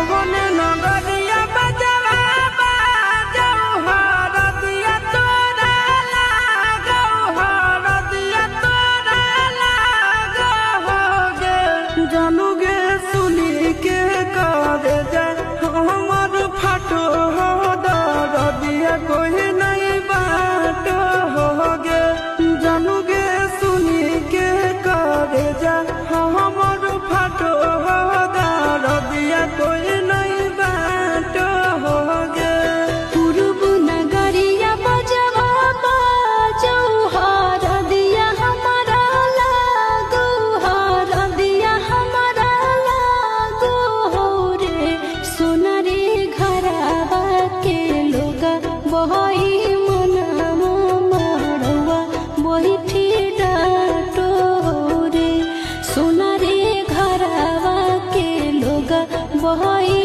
मोहन नगरिया बजवा बाजऊ हरदिया तोरा लागो हरदिया तोरा लागो गे जानू गे सुनी के कर जाए हमर फाटो हो दरदिया कोई नहीं बाटो हो गे जानू गे सुनी के कर जाए हमर फाटो हो दरदिया कोई नहीं बाटो हो गे पूर्व नगरिया बजवा बाजऊ हरदिया हमारा लागो हरदिया हमारा लागो हो रे सोना रे घरवा के लोग बहई मनवा मड़वा बैठी डाटो रे सोना रे घरवा के लोग बहई